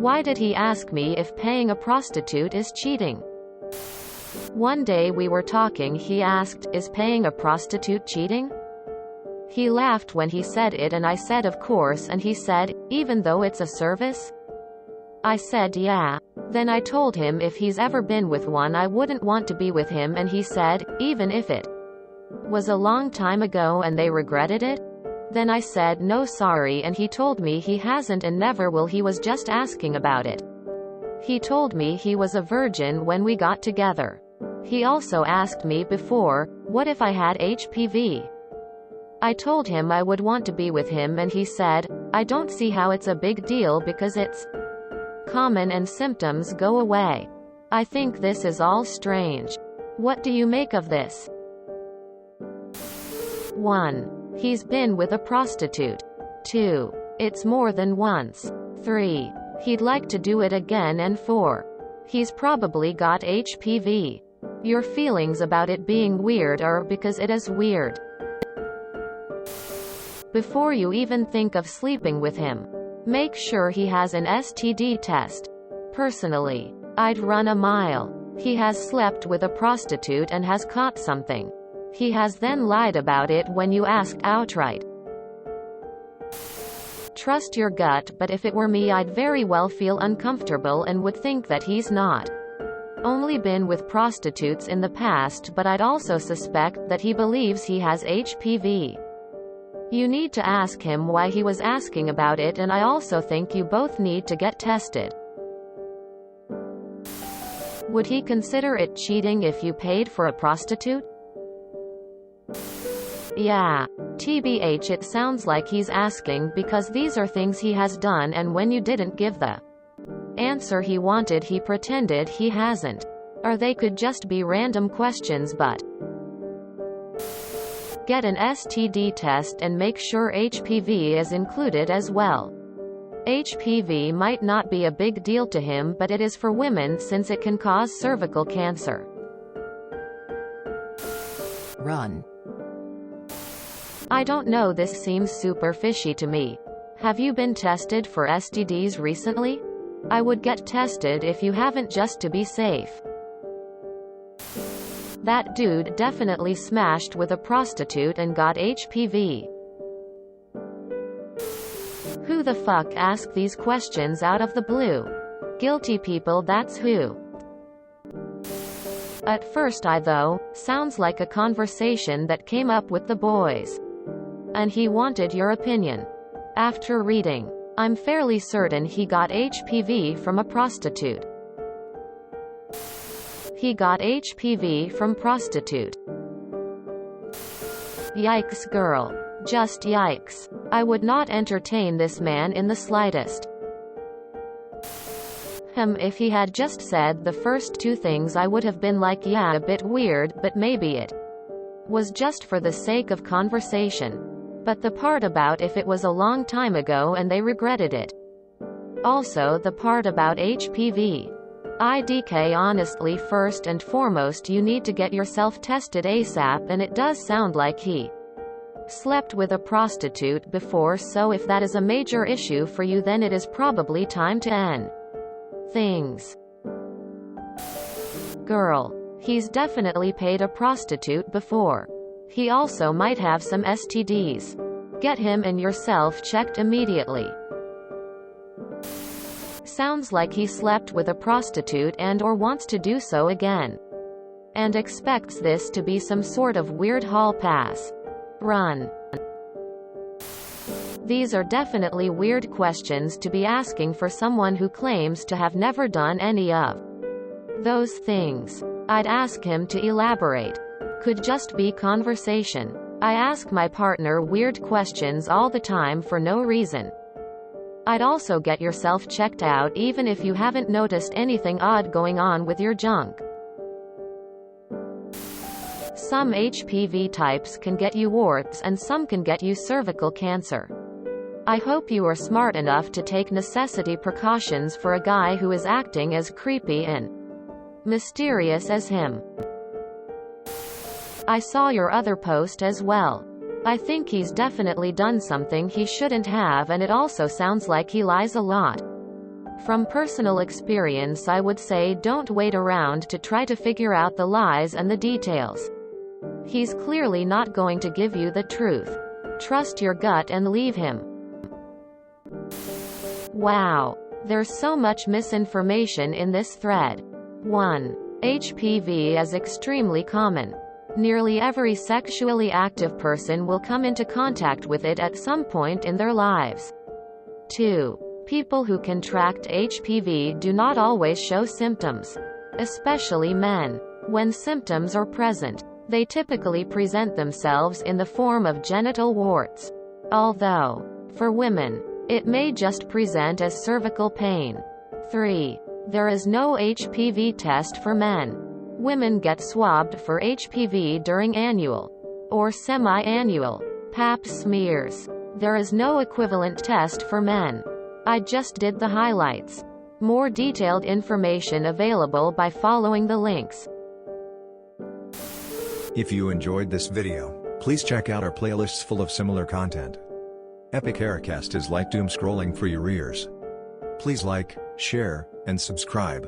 Why did he ask me if paying a prostitute is cheating? One day we were talking, he asked, is paying a prostitute cheating? He laughed when he said it and I said of course, and he said, even though it's a service? I said yeah. Then I told him if he's ever been with one I wouldn't want to be with him, and he said, even if it was a long time ago and they regretted it? Then I said no sorry, and he told me he hasn't and never will, he was just asking about it. He told me he was a virgin when we got together. He also asked me before, what if I had HPV? I told him I would want to be with him, and he said, I don't see how it's a big deal because it's common and symptoms go away. I think this is all strange. What do you make of this? 1. He's been with a prostitute. 2. It's more than once. 3. He'd like to do it again, and 4. He's probably got HPV. Your feelings about it being weird are because it is weird. Before you even think of sleeping with him, make sure he has an STD test. Personally, I'd run a mile. He has slept with a prostitute and has caught something. He has then lied about it when you asked outright. Trust your gut, but if it were me I'd very well feel uncomfortable and would think that he's not only been with prostitutes in the past, but I'd also suspect that he believes he has HPV. You need to ask him why he was asking about it, and I also think you both need to get tested. Would he consider it cheating if you paid for a prostitute? Yeah. TBH, it sounds like he's asking because these are things he has done, and when you didn't give the answer he wanted he pretended he hasn't. Or they could just be random questions, but get an STD test and make sure HPV is included as well. HPV might not be a big deal to him, but it is for women since it can cause cervical cancer. Run. I don't know, this seems super fishy to me. Have you been tested for STDs recently? I would get tested if you haven't, just to be safe. That dude definitely smashed with a prostitute and got HPV. Who the fuck asked these questions out of the blue? Guilty people, that's who. At first sounds like a conversation that came up with the boys. And he wanted your opinion. After reading, I'm fairly certain he got HPV from a prostitute. He got HPV from prostitute. Yikes, girl. Just yikes. I would not entertain this man in the slightest. If he had just said the first two things I would have been like, yeah, a bit weird, but maybe it was just for the sake of conversation. But the part about if it was a long time ago and they regretted it. Also the part about HPV. IDK, honestly, first and foremost you need to get yourself tested ASAP, and it does sound like he slept with a prostitute before, so if that is a major issue for you then it is probably time to end things. Girl. He's definitely paid a prostitute before. He also might have some STDs. Get him and yourself checked immediately. Sounds like he slept with a prostitute and or wants to do so again. And expects this to be some sort of weird hall pass. Run. These are definitely weird questions to be asking for someone who claims to have never done any of those things. I'd ask him to elaborate. Could just be conversation. I ask my partner weird questions all the time for no reason. I'd also get yourself checked out even if you haven't noticed anything odd going on with your junk. Some HPV types can get you warts and some can get you cervical cancer. I hope you are smart enough to take necessity precautions for a guy who is acting as creepy and mysterious as him. I saw your other post as well. I think he's definitely done something he shouldn't have, and it also sounds like he lies a lot. From personal experience, I would say don't wait around to try to figure out the lies and the details. He's clearly not going to give you the truth. Trust your gut and leave him. Wow. There's so much misinformation in this thread. 1. HPV is extremely common. Nearly every sexually active person will come into contact with it at some point in their lives. 2. People who contract HPV do not always show symptoms. Especially men. When symptoms are present, they typically present themselves in the form of genital warts. Although, for women, it may just present as cervical pain. 3. There is no HPV test for men. Women get swabbed for HPV during annual or semi-annual pap smears. There is no equivalent test for men. I just did the highlights. More detailed information available by following the links. If you enjoyed this video, please check out our playlists full of similar content. Epic Aircast is like doom scrolling for your ears. Please like, share, and subscribe.